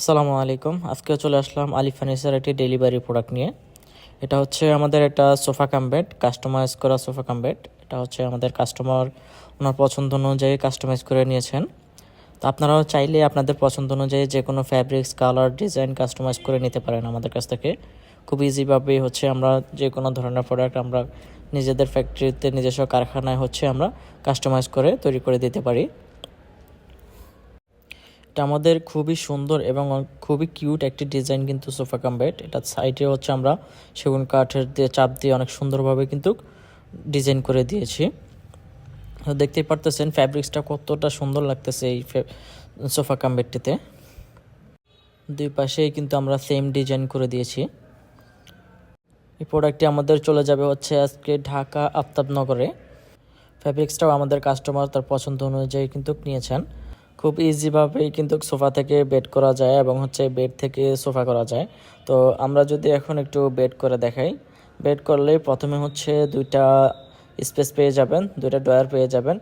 আসসালামু আলাইকুম। আজকে চলে আসলাম আলি ফার্নিচার একটি ডেলিভারি প্রোডাক্ট নিয়ে। এটা হচ্ছে আমাদের একটা সোফা কাম বেড, কাস্টমাইজ করা সোফা কাম বেড। এটা হচ্ছে আমাদের কাস্টমার ওনার পছন্দ অনুযায়ী কাস্টমাইজ করে নিয়েছেন। তো আপনারাও চাইলে আপনাদের পছন্দ অনুযায়ী যে কোনো ফ্যাব্রিক্স, কালার, ডিজাইন কাস্টমাইজ করে নিতে পারেন আমাদের কাছ থেকে। খুব ইজিভাবেই হচ্ছে আমরা যে কোনো ধরনের প্রোডাক্ট আমরা নিজেদের ফ্যাক্টরিতে, নিজস্ব কারখানায় হচ্ছে আমরা কাস্টমাইজ করে তৈরি করে দিতে পারি। এটা আমাদের খুবই সুন্দর এবং খুবই কিউট একটি ডিজাইন কিন্তু সোফা কাম বেড। এটা সাইডে হচ্ছে আমরা সেগুন কাঠের দিয়ে চাপ দিয়ে অনেক সুন্দরভাবে কিন্তু ডিজাইন করে দিয়েছি। দেখতেই পারতেছেন ফ্যাব্রিক্সটা কতটা সুন্দর লাগতেছে এই সোফা কাম বেডটিতে। দুই পাশেই কিন্তু আমরা সেম ডিজাইন করে দিয়েছি। এই প্রোডাক্টটি আমাদের চলে যাবে হচ্ছে আজকে ঢাকা আফতাবনগরে। ফ্যাব্রিক্সটাও আমাদের কাস্টমার তার পছন্দ অনুযায়ী কিন্তু নিয়েছেন। খুব ইজিভাবেই কিন্তু সোফা থেকে বেড করা যায় এবং হচ্ছে বেড থেকে সোফা করা যায়। তো আমরা যদি এখন একটু বেড করে দেখাই, বেড করলে প্রথমে হচ্ছে দুইটা স্পেস পেয়ে যাবেন, দুইটা ড্রয়ার পেয়ে যাবেন।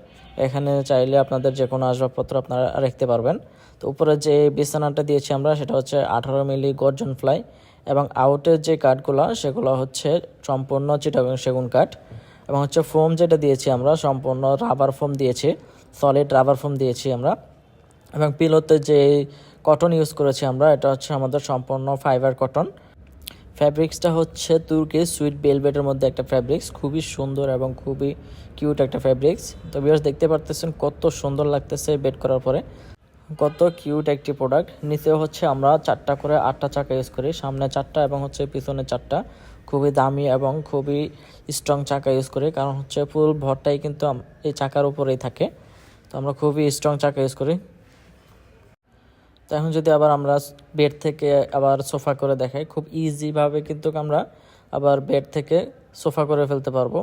এখানে চাইলে আপনাদের যে কোনো আসবাবপত্র আপনারা রাখতে পারবেন। তো উপরে যে বিছানাটা দিয়েছি আমরা সেটা হচ্ছে 18 মিলি গর্জন ফ্লাই এবং আউটের যে কাঠগুলো সেগুলো হচ্ছে সম্পূর্ণ চিটাগং সেগুন কাঠ এবং হচ্ছে ফোম যেটা দিয়েছি আমরা সম্পূর্ণ রাবার ফোম দিয়েছি, সলিড রাবার ফোম দিয়েছি আমরা। এবং পিলোতে যে কটন ইউজ করেছি আমরা এটা হচ্ছে আমাদের সম্পূর্ণ ফাইবার কটন। ফ্যাব্রিক্সটা হচ্ছে তুর্কি সুইট বেলভেটের মধ্যে একটা ফ্যাব্রিক্স, খুবই সুন্দর এবং খুবই কিউট একটা ফ্যাব্রিক্স। তো ভিউয়ার্স দেখতে পারতেছেন কত সুন্দর লাগতেছে বেড করার পরে, কত কিউট একটি প্রোডাক্ট। নিচেও হচ্ছে আমরা 4টা করে 8টা চাকা ইউজ করি, সামনে 4টা এবং হচ্ছে পিছনে 4টা। খুবই দামি এবং খুবই স্ট্রং চাকা ইউজ করি, কারণ হচ্ছে ফুল ভরটাই কিন্তু এই চাকার উপরেই থাকে। তো আমরা খুবই স্ট্রং চাকা ইউজ করি। তো এখন যদি আবার আমরা বেড থেকে আবার সোফা করে দেখাই, খুব ইজিভাবে কিন্তু আমরা আবার বেড থেকে সোফা করে ফেলতে পারবো।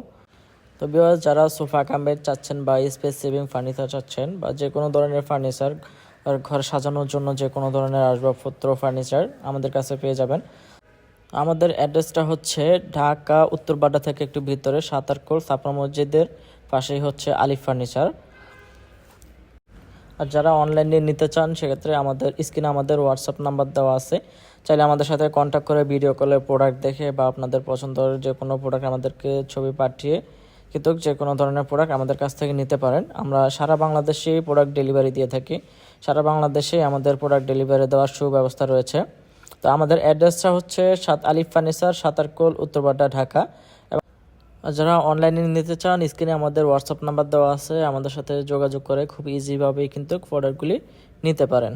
তো ভিউয়ার্স যারা সোফা কাম বেড চাচ্ছেন বা স্পেস সেভিং ফার্নিচার চাচ্ছেন বা যে কোনো ধরনের ফার্নিচার আর ঘর সাজানোর জন্য যে কোনো ধরনের আসবাবপত্র ফার্নিচার আমাদের কাছে পেয়ে যাবেন। আমাদের অ্যাড্রেসটা হচ্ছে ঢাকা উত্তরবাড্ডা থেকে একটু ভিতরে সাতারকোল ছাপড়া মসজিদের পাশেই হচ্ছে আলিফ ফার্নিচার। আর যারা অনলাইনে নিতে চান সেক্ষেত্রে আমাদের স্ক্রিনে আমাদের হোয়াটসঅ্যাপ নাম্বার দেওয়া আছে, চাইলে আমাদের সাথে কন্ট্যাক্ট করে ভিডিও কলে প্রোডাক্ট দেখে বা আপনাদের পছন্দের যে কোনো প্রোডাক্ট আমাদেরকে ছবি পাঠিয়ে কিন্তু যে কোনো ধরনের প্রোডাক্ট আমাদের কাছ থেকে নিতে পারেন। আমরা সারা বাংলাদেশে প্রোডাক্ট ডেলিভারি দিয়ে থাকি, সারা বাংলাদেশে আমাদের প্রোডাক্ট ডেলিভারি দেওয়ার সুব্যবস্থা রয়েছে। তো আমাদের অ্যাড্রেসটা হচ্ছে আলিফ ফার্নিচার, সাতারকোল, উত্তরবাড্ডা, ঢাকা। আর যারা অনলাইনে নিতে চান স্ক্রিনে আমাদের হোয়াটসঅ্যাপ নাম্বার দেওয়া আছে, আমাদের সাথে যোগাযোগ করে খুব ইজিভাবেই কিন্তু প্রোডাক্টগুলি নিতে পারেন।